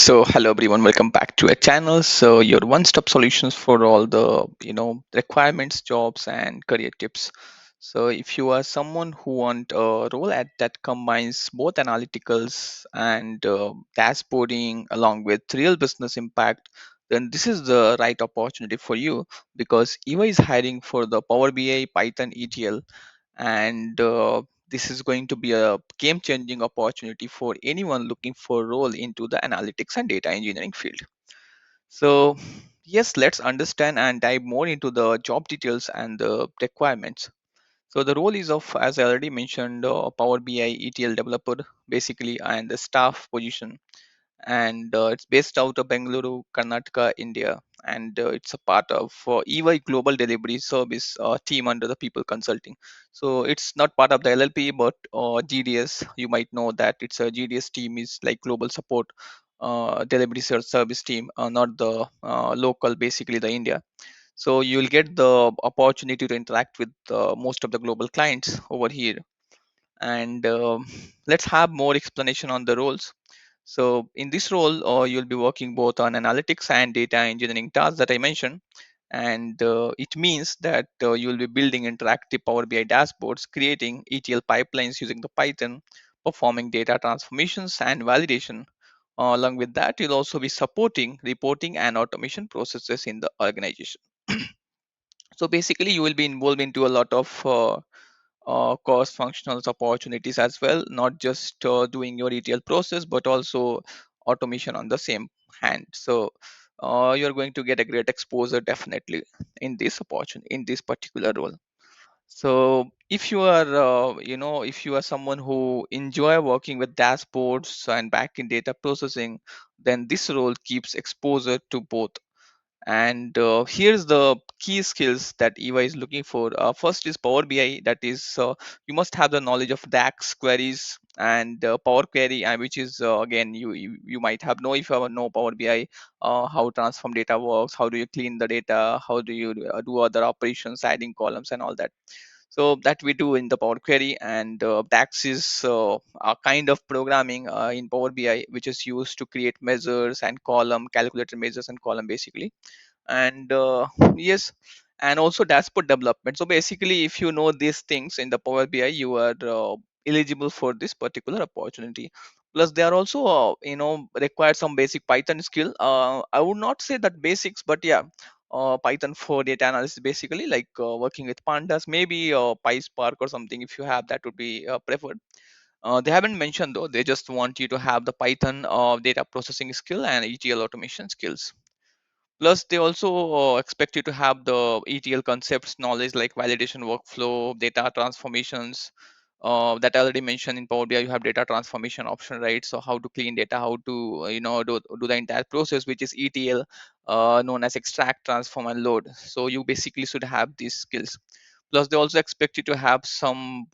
So hello everyone, welcome back to our channel. So your one-stop solutions for all the requirements, jobs, and career tips. So if you are someone who want a role that combines both analyticals and dashboarding along with real business impact, then this is the right opportunity for you because EVA is hiring for the Power BI, Python, ETL, and this is going to be a game changing opportunity for anyone looking for a role into the analytics and data engineering field. So yes, let's understand and dive more into the job details and the requirements. So the role is of, as I already mentioned, Power BI ETL developer basically, and the staff position, and it's based out of Bengaluru, Karnataka, India, and it's a part of EY Global Delivery Service team under the People Consulting. So it's not part of the LLP, but GDS. You might know that it's a GDS team is like global support delivery service team, not the local, basically the India. So you'll get the opportunity to interact with most of the global clients over here, and let's have more explanation on the roles. So in this role, you'll be working both on analytics and data engineering tasks that I mentioned. And it means that you'll be building interactive Power BI dashboards, creating ETL pipelines using the Python, performing data transformations and validation. Along with that, you'll also be supporting reporting and automation processes in the organization. So basically, you will be involved into a lot of cross functional opportunities as well, not just doing your ETL process, but also automation on the same hand. So you're going to get a great exposure definitely in this opportunity, in this particular role. So if you are, if you are someone who enjoy working with dashboards and backend data processing, then this role keeps exposure to both. And here's the key skills that EY is looking for. First is Power BI. That is, you must have the knowledge of DAX queries and Power Query, which is again you might have know if you have no Power BI, how transform data works, how do you clean the data, how do you do other operations, adding columns and all that. So that we do in the Power Query, and DAX is a kind of programming in Power BI which is used to create measures and column, calculated measures and column basically. And yes, and also dashboard development. So basically, if you know these things in the Power BI, you are eligible for this particular opportunity. Plus they are also require some basic Python skill. I would not say that basics, but yeah, Python for data analysis, basically like working with pandas, maybe PySpark or something. If you have that, would be preferred. They haven't mentioned though, they just want you to have the Python data processing skill and ETL automation skills. Plus, they also expect you to have the ETL concepts knowledge like validation workflow, data transformations. That I already mentioned in Power BI, you have data transformation option, right? So how to clean data, how to do the entire process, which is ETL, known as extract, transform, and load. So you basically should have these skills. Plus they also expect you to have some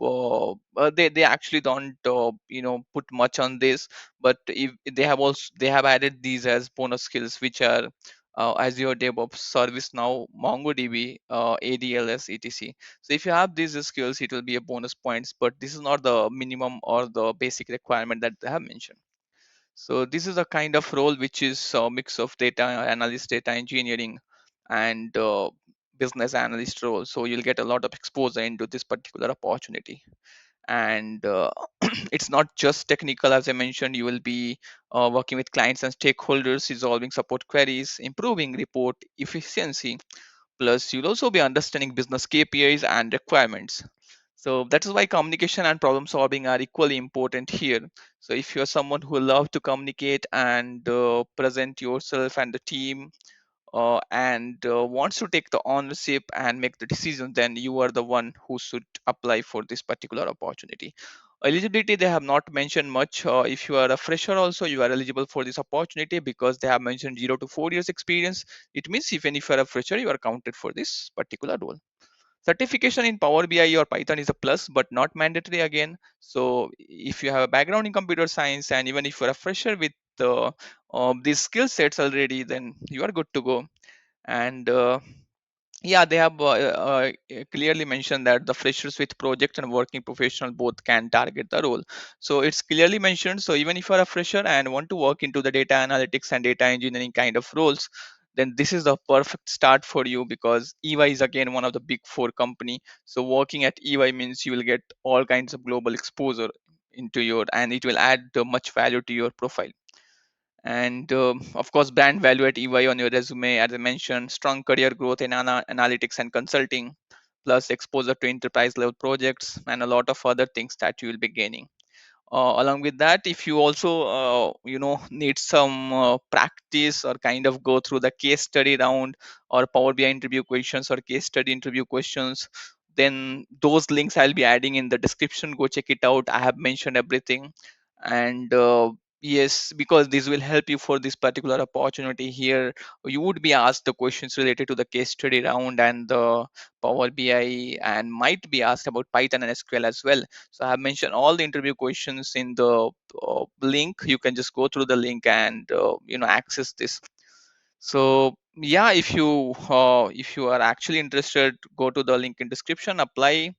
they actually don't put much on this, but if they have also they have added these as bonus skills, which are Azure DevOps, ServiceNow, MongoDB, ADLS, etc. So if you have these skills, it will be a bonus points, but this is not the minimum or the basic requirement that they have mentioned. So this is a kind of role which is a mix of data analyst, data engineering, and business analyst role. So you'll get a lot of exposure into this particular opportunity. And it's not just technical, as I mentioned. You will be working with clients and stakeholders, resolving support queries, improving report efficiency. Plus you'll also be understanding business KPIs and requirements. So that is why communication and problem solving are equally important here. So if you're someone who love to communicate and present yourself and the team, and wants to take the ownership and make the decision, then you are the one who should apply for this particular opportunity. Eligibility, they have not mentioned much. If you are a fresher also, you are eligible for this opportunity because they have mentioned 0 to 4 years experience. It means even if you are a fresher, you are counted for this particular role. Certification in Power BI or Python is a plus, but not mandatory again. So if you have a background in computer science, and even if you're a fresher with these skill sets already, then you are good to go. And Yeah, they have clearly mentioned that the freshers with project and working professional both can target the role. So it's clearly mentioned. So even if you are a fresher and want to work into the data analytics and data engineering kind of roles, then this is the perfect start for you, because EY is again one of the big four company. So working at EY means you will get all kinds of global exposure into your, and it will add much value to your profile. And of course, brand value at EY on your resume, as I mentioned, strong career growth in analytics and consulting, plus exposure to enterprise level projects, and a lot of other things that you will be gaining. Along with that, if you also need some practice or kind of go through the case study round or Power BI interview questions or case study interview questions, then those links I'll be adding in the description. Go check it out. I have mentioned everything. And yes, because this will help you for this particular opportunity here. You would be asked the questions related to the case study round and the Power BI, and might be asked about Python and SQL as well. So I have mentioned all the interview questions in the link. You can just go through the link and access this. So yeah, if you are actually interested, go to the link in description, apply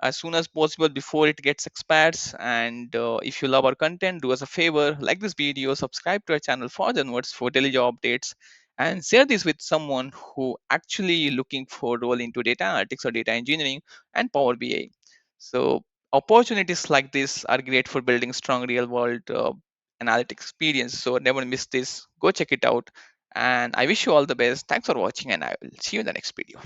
as soon as possible before it gets expires. And if you love our content, do us a favor, like this video, subscribe to our channel for onwards for daily job updates, and share this with someone who actually looking for role into data analytics or data engineering and Power BI. So opportunities like this are great for building strong real world analytic experience. So never miss this. Go check it out. And I wish you all the best. Thanks for watching, and I will see you in the next video.